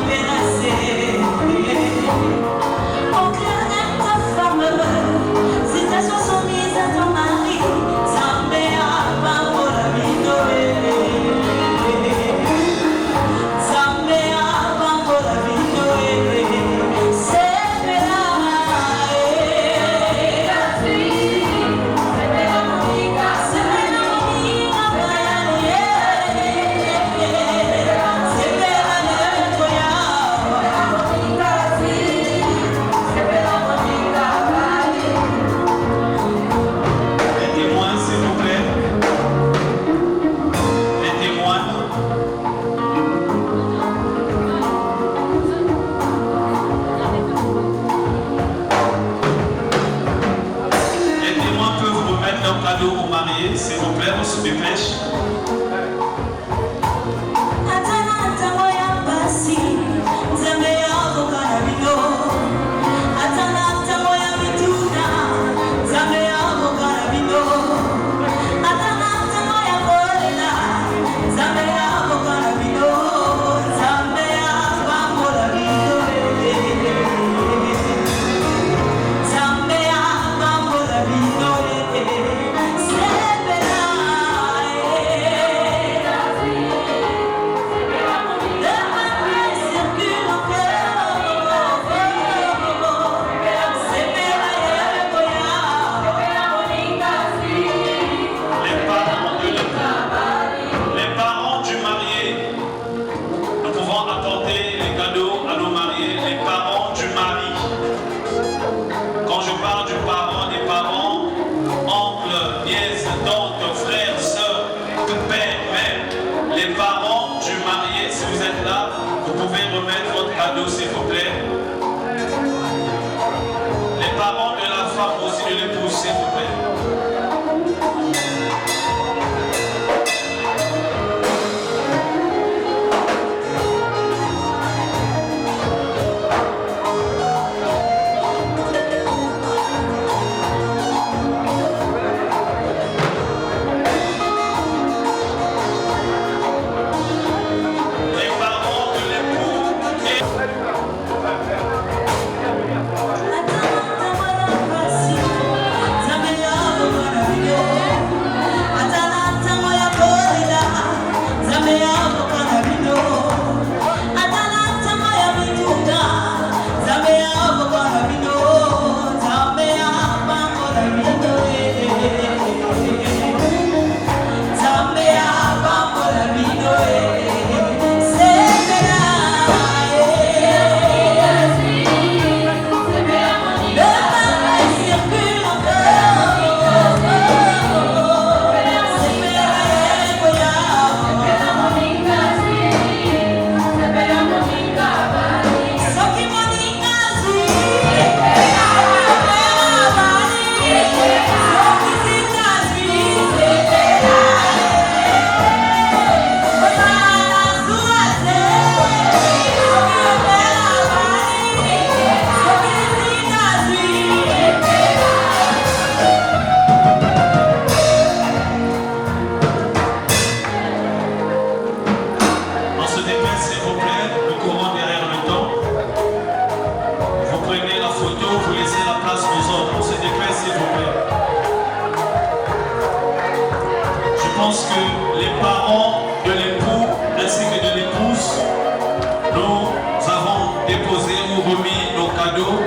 déposé ou remis nos cadeaux.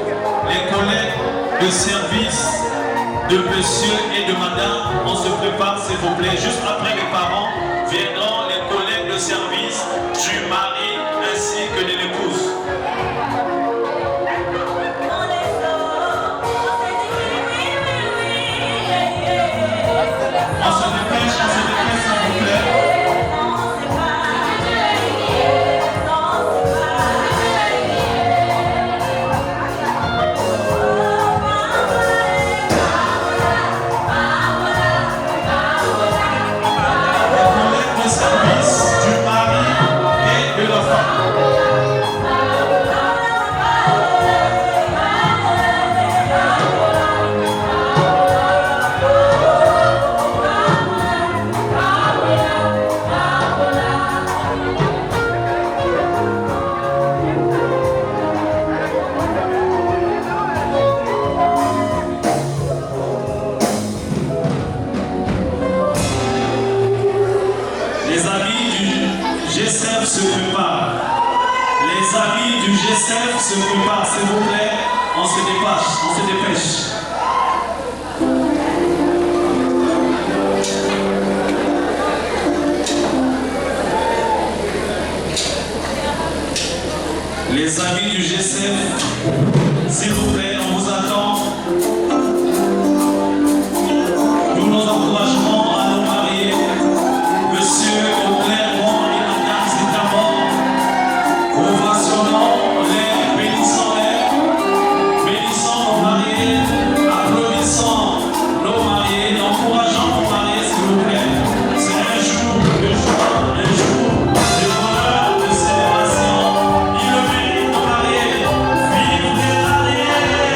Les collègues de service de monsieur et de madame, on se prépare s'il vous plaît. Juste après les parents, viendront les collègues de service du mari ainsi que de l'épouse. On se dépêche s'il vous plaît. Se prépare. Les amis du G7 se préparent, s'il vous plaît. On se dépêche, on se dépêche. Les amis du G7, s'il vous plaît, on vous attend. Nous nous encouragerons à nos mariés. Monsieur Auclair, ovationnons-les, bénissons-les, bénissons nos mariés, applaudissons nos mariés, encourageons nos mariés s'il vous plaît. C'est un jour de joie, un jour de bonheur, de célébration. Il le mérite nos mariés, vive les mariés!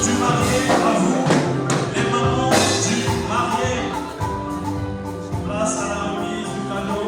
du marié, à vous, les mamans du marié. Place à la remise du cadeau.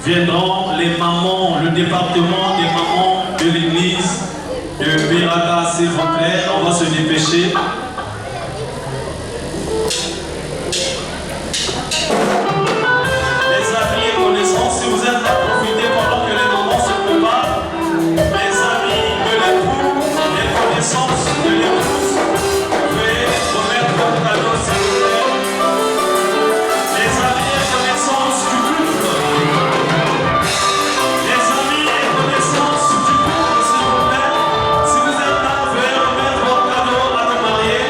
Viendront les mamans, le département des mamans de l'église de Biraka, s'il vous plaît, on va se dépêcher. Les amis et connaissances, si vous êtes là, profitez pendant que les mamans se préparent. Les amis de l'époux, les connaissances de l'épouse, vous pouvez remettre votre cadeau, s'il vous plaît. Les amis et connaissances du couple. Les amis et connaissances du couple, s'il vous plaît. Si vous êtes là, veuillez remettre votre cadeau à nos mariés.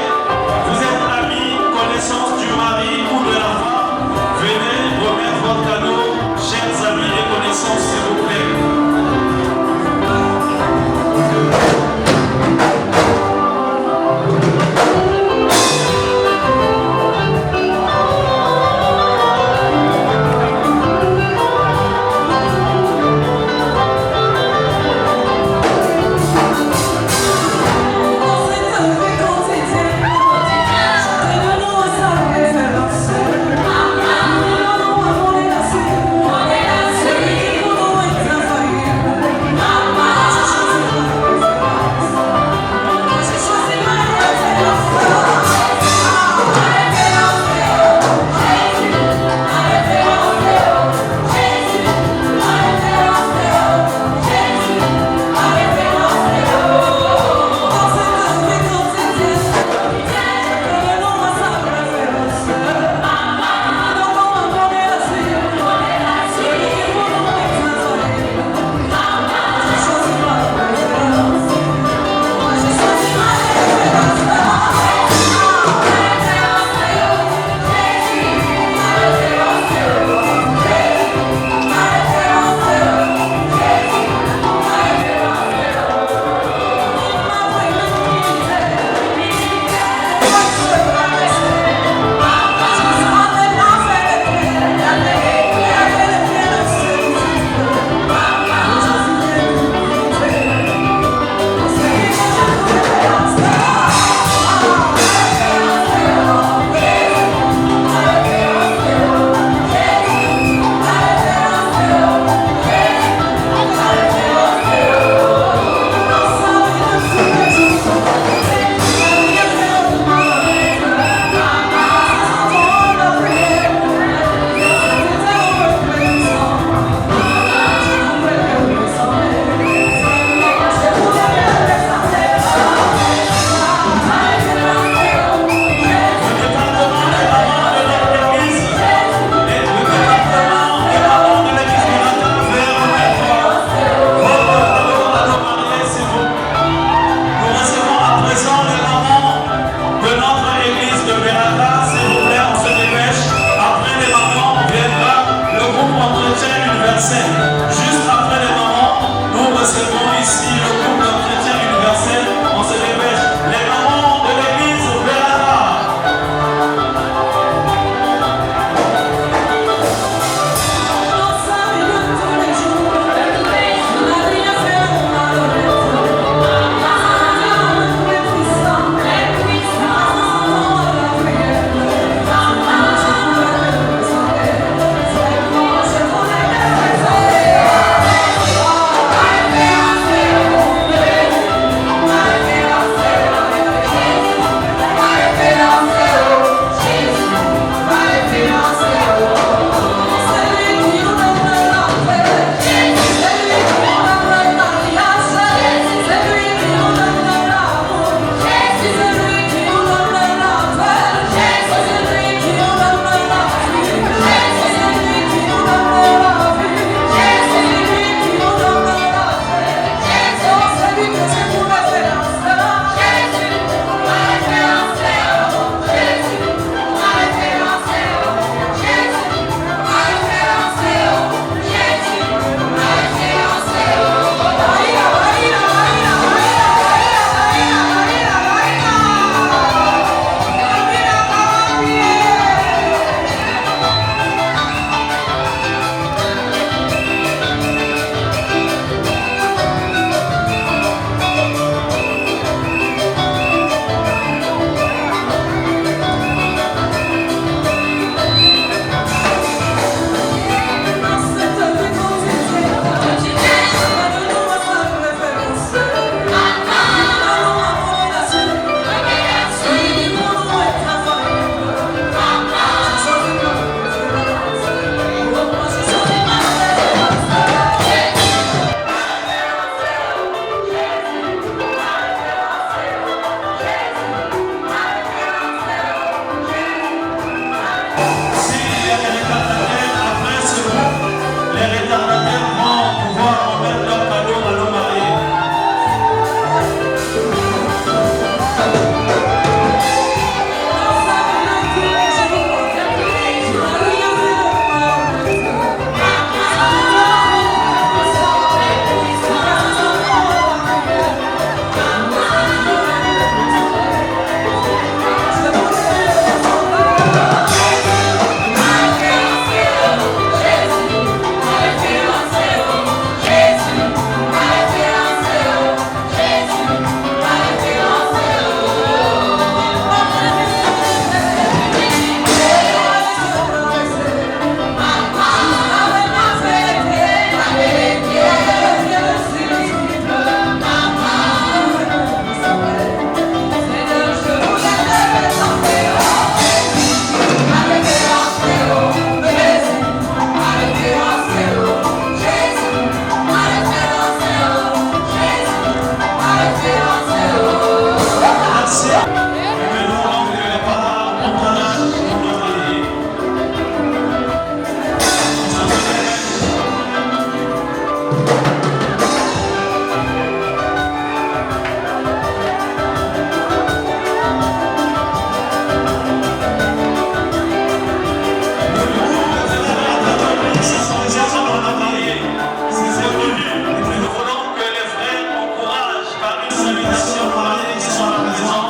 salutations aux mariés qui sont à la maison.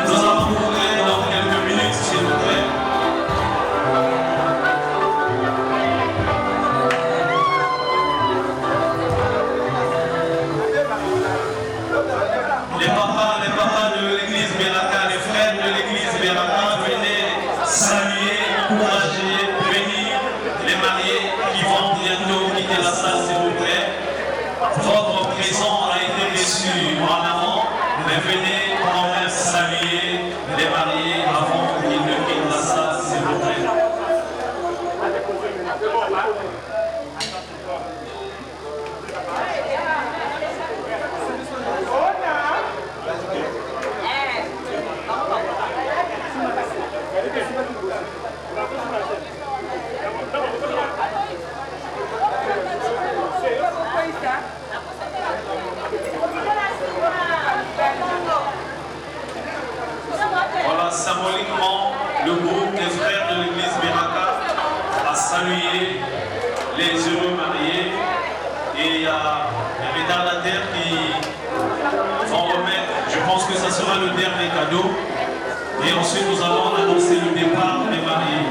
Nous allons vous ouvrir dans quelques minutes, s'il vous plaît. Les papas de l'église Beraka, les frères de l'église Beraka, venez saluer, encourager, bénir les mariés qui vont bientôt quitter la salle, s'il vous plaît. Votre présent a été reçu en amont, mais venez quand même saluer les mariés avant qu'ils ne quittent la salle, s'il vous plaît. Voilà, symboliquement, le groupe des frères de l'église Beraka a salué les heureux mariés et il y a les retardataires qui vont remettre, je pense que ça sera le dernier cadeau et ensuite nous allons annoncer le départ des mariés.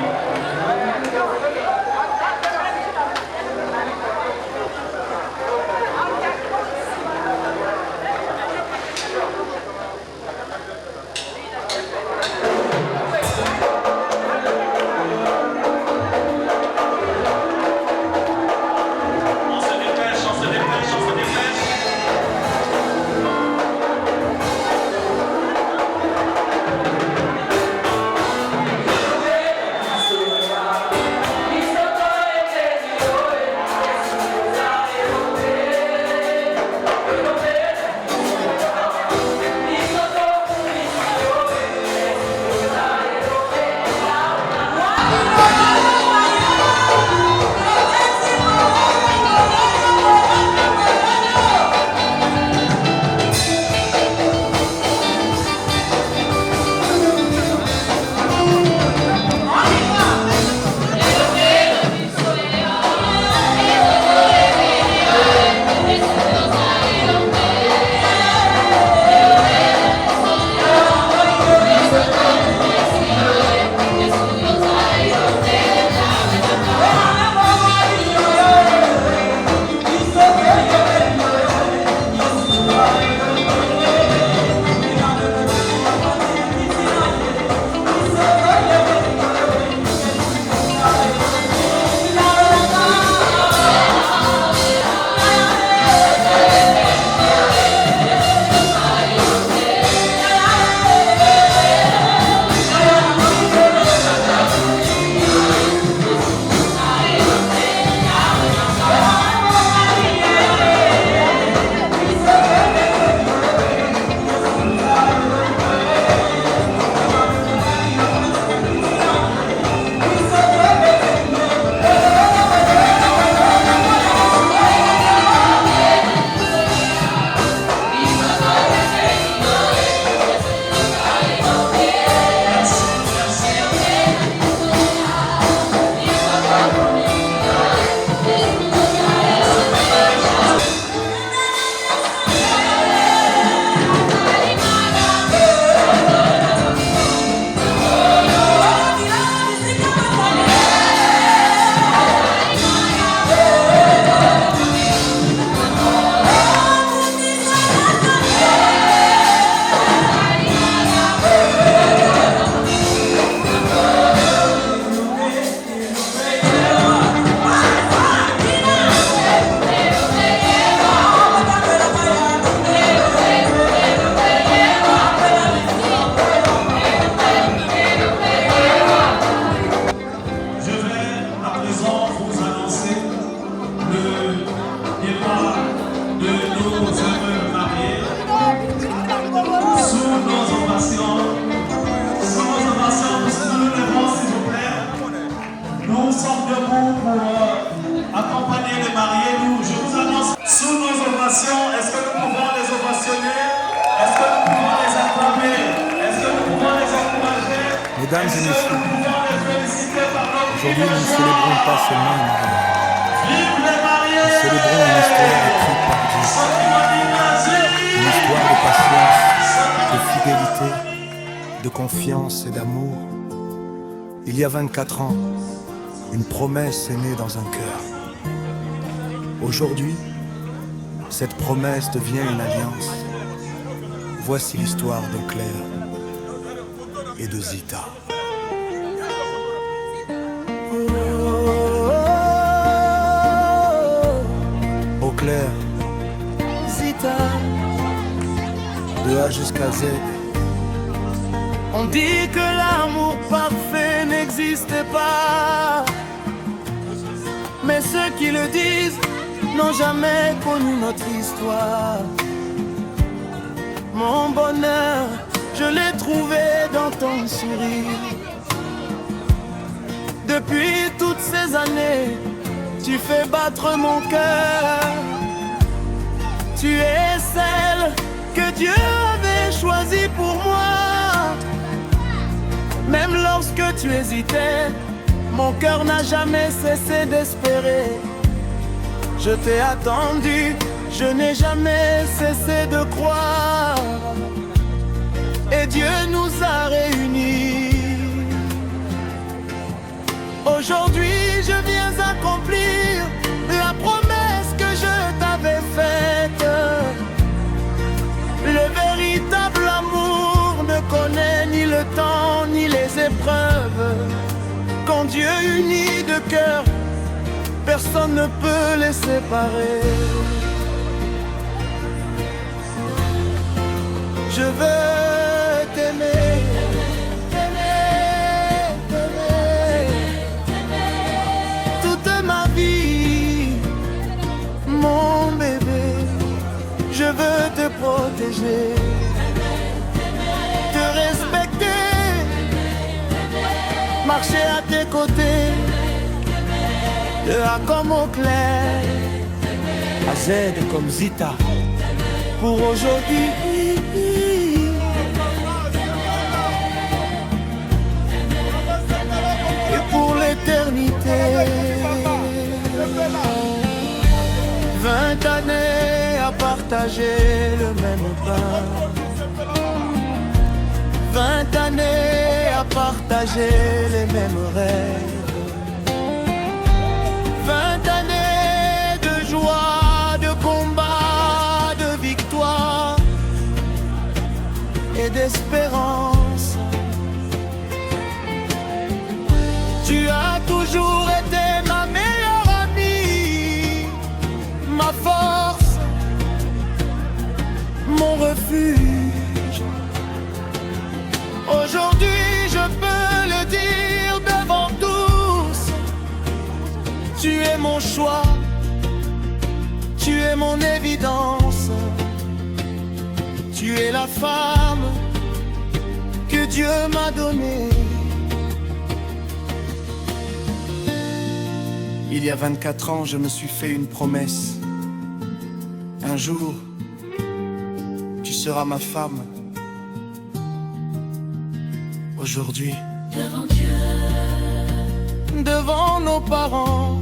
Mesdames et messieurs, aujourd'hui nous ne célébrons pas seulement une mariage. Nous célébrons une histoire écrite par Dieu. Une histoire de passion. de confiance et d'amour. Il y a 24 ans, une promesse est née dans un cœur. Aujourd'hui, cette promesse devient une alliance. Voici l'histoire de Claire et de Zita. Oh Claire,
Zita,
de A jusqu'à Z.
on dit que l'amour parfait n'existe pas, mais ceux qui le disent n'ont jamais connu notre histoire. Mon bonheur, je l'ai trouvé dans ton sourire. Depuis toutes ces années, tu fais battre mon cœur. Tu es celle que Dieu avait choisie pour moi. Même lorsque tu hésitais, mon cœur n'a jamais cessé d'espérer. Je t'ai attendu, je n'ai jamais cessé de croire. Et Dieu nous a réunis. Aujourd'hui, je viens accomplir la promesse que je t'avais faite. Le véritable amour ne connaît ni le temps ni les épreuves. Quand Dieu unit deux cœurs, personne ne peut les séparer. Je veux t'aimer, t'aimer, t'aimer toute ma vie, mon bébé. Je veux te protéger, te respecter, marcher à tes côtés, de A comme au clair,
À Z comme Zita.
pour aujourd'hui et pour l'éternité. 20 années à partager le même pain, 20 années à partager les mêmes rêves, 20 années de joie, de combat, de victoire et d'espérance. Tu as toujours été ma meilleure amie, ma force, mon refuge. Aujourd'hui, je peux le dire devant tous. Tu es mon choix, tu es mon évidence. Tu es la femme que Dieu m'a donnée.
Il y a 24 ans, je me suis fait une promesse. Un jour, tu seras ma femme. Aujourd'hui,
Devant Dieu,
devant nos parents,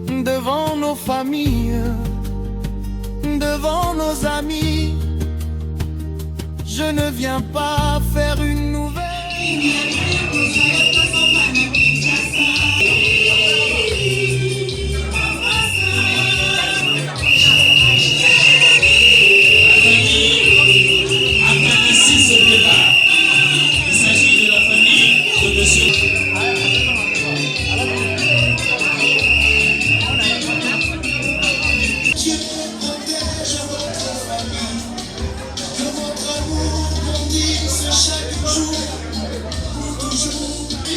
devant nos familles, devant nos amis, je ne viens pas faire une nouvelle.
Chaque jour, pour toujours.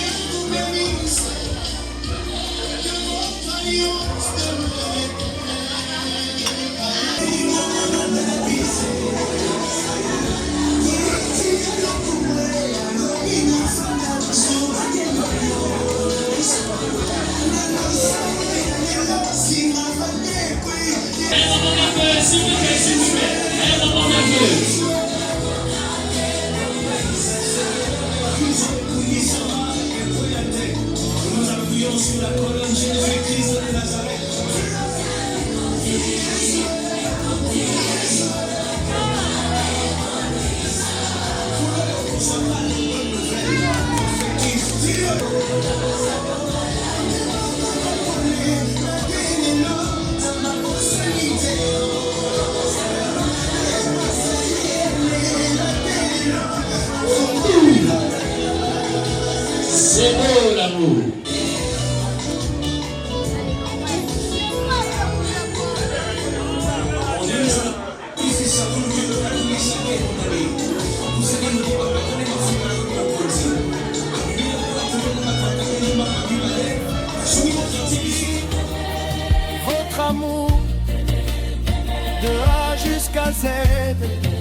aide.